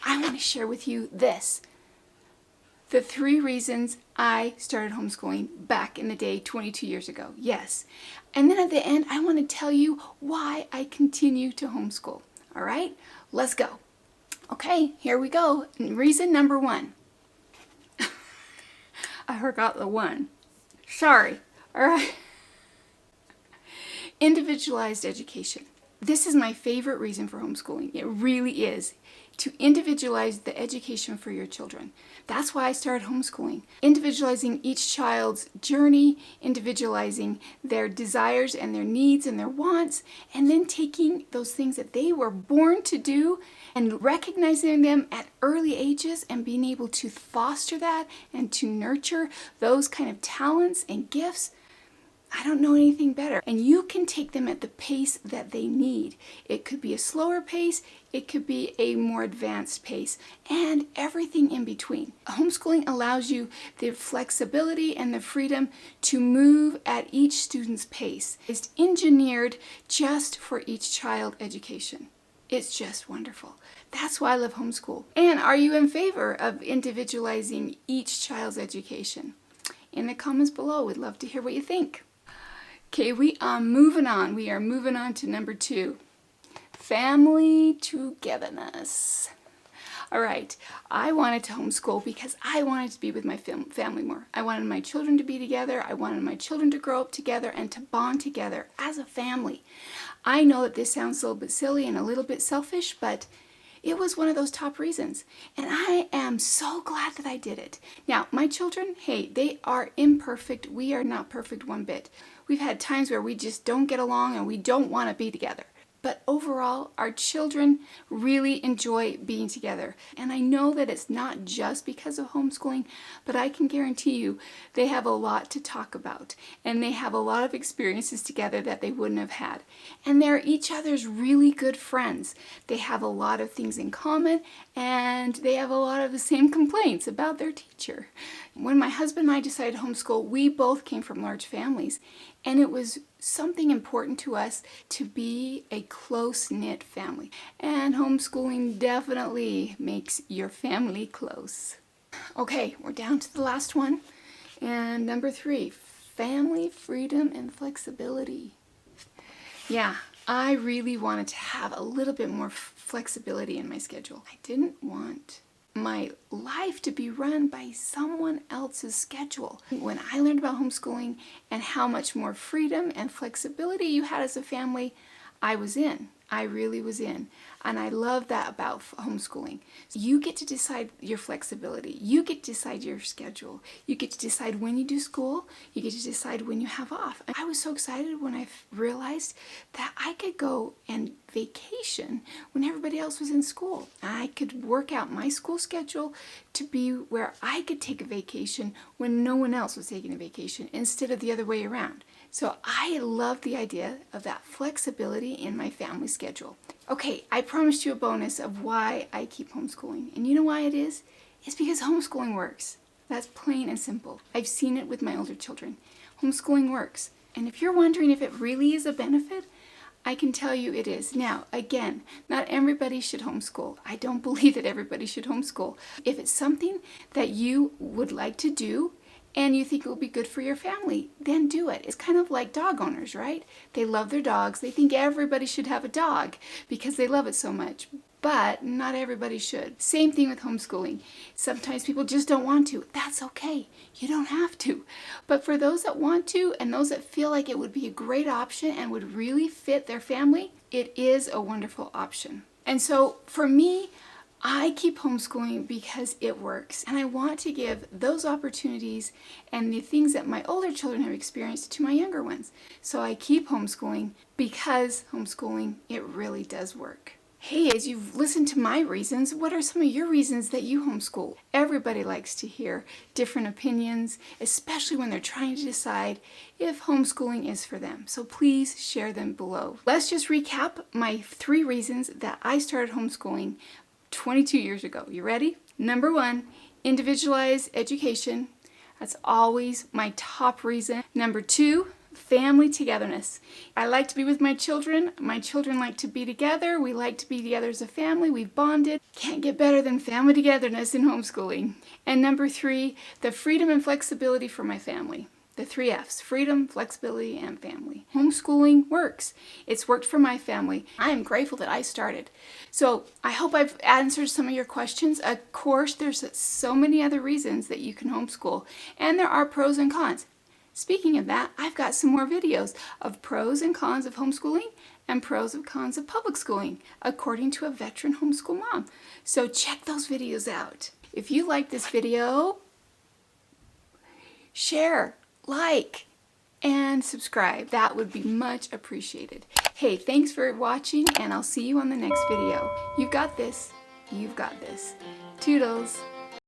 I want to share with you this. The 3 reasons I started homeschooling back in the day 22 years ago. Yes. And then at the end, I want to tell you why I continue to homeschool. All right, let's go. Okay, here we go. Reason number 1. I forgot the 1. Sorry. All right. Individualized education. This is my favorite reason for homeschooling. It really is. To individualize the education for your children. That's why I started homeschooling. Individualizing each child's journey, individualizing their desires and their needs and their wants, and then taking those things that they were born to do and recognizing them at early ages and being able to foster that and to nurture those kind of talents and gifts. I don't know anything better. And you can take them at the pace that they need. It could be a slower pace, it could be a more advanced pace, and everything in between. Homeschooling allows you the flexibility and the freedom to move at each student's pace. It's engineered just for each child education. It's just wonderful. That's why I love homeschool. And are you in favor of individualizing each child's education? In the comments below, we'd love to hear what you think. Okay, we are moving on. We are moving on to number 2. Family togetherness. All right, I wanted to homeschool because I wanted to be with my family more. I wanted my children to be together. I wanted my children to grow up together and to bond together as a family. I know that this sounds a little bit silly and a little bit selfish, but it was one of those top reasons. And I am so glad that I did it. Now, my children, hey, they are imperfect. We are not perfect one bit. We've had times where we just don't get along and we don't want to be together. But overall, our children really enjoy being together. And I know that it's not just because of homeschooling, but I can guarantee you they have a lot to talk about. And they have a lot of experiences together that they wouldn't have had. And they're each other's really good friends. They have a lot of things in common, and they have a lot of the same complaints about their teacher. When my husband and I decided to homeschool, we both came from large families. And it was something important to us to be a close-knit family. And homeschooling definitely makes your family close. Okay, we're down to the last one. And number 3, family freedom and flexibility. Yeah, I really wanted to have a little bit more flexibility in my schedule. I didn't want my life to be run by someone else's schedule. When I learned about homeschooling and how much more freedom and flexibility you had as a family, I was in. I really was in. And I love that about homeschooling. You get to decide your flexibility. You get to decide your schedule. You get to decide when you do school. You get to decide when you have off. And I was so excited when I realized that I could go and vacation when everybody else was in school. I could work out my school schedule to be where I could take a vacation when no one else was taking a vacation instead of the other way around. So I love the idea of that flexibility in my family schedule. Okay, I promised you a bonus of why I keep homeschooling. And you know why it is? It's because homeschooling works. That's plain and simple. I've seen it with my older children. Homeschooling works. And if you're wondering if it really is a benefit, I can tell you it is. Now, again, not everybody should homeschool. I don't believe that everybody should homeschool. If it's something that you would like to do, and you think it will be good for your family, then do it. It's kind of like dog owners, right? They love their dogs. They think everybody should have a dog because they love it so much. But not everybody should. Same thing with homeschooling. Sometimes people just don't want to. That's okay. You don't have to. But for those that want to and those that feel like it would be a great option and would really fit their family, it is a wonderful option. And so for me, I keep homeschooling because it works, and I want to give those opportunities and the things that my older children have experienced to my younger ones. So I keep homeschooling because homeschooling, it really does work. Hey, as you've listened to my reasons, what are some of your reasons that you homeschool? Everybody likes to hear different opinions, especially when they're trying to decide if homeschooling is for them. So please share them below. Let's just recap my 3 reasons that I started homeschooling 22 years ago. You ready? Number 1, individualized education. That's always my top reason. Number 2, family togetherness. I like to be with my children. My children like to be together. We like to be together as a family. We've bonded. Can't get better than family togetherness in homeschooling. And number 3, the freedom and flexibility for my family. The 3 F's: freedom, flexibility, and family. Homeschooling works. It's worked for my family. I am grateful that I started. So I hope I've answered some of your questions. Of course, there's so many other reasons that you can homeschool, and there are pros and cons. Speaking of that, I've got some more videos of pros and cons of homeschooling and pros and cons of public schooling, according to a veteran homeschool mom. So check those videos out. If you like this video, share, like, and subscribe. That would be much appreciated. Hey, thanks for watching, and I'll see you on the next video. You've got this. You've got this. Toodles.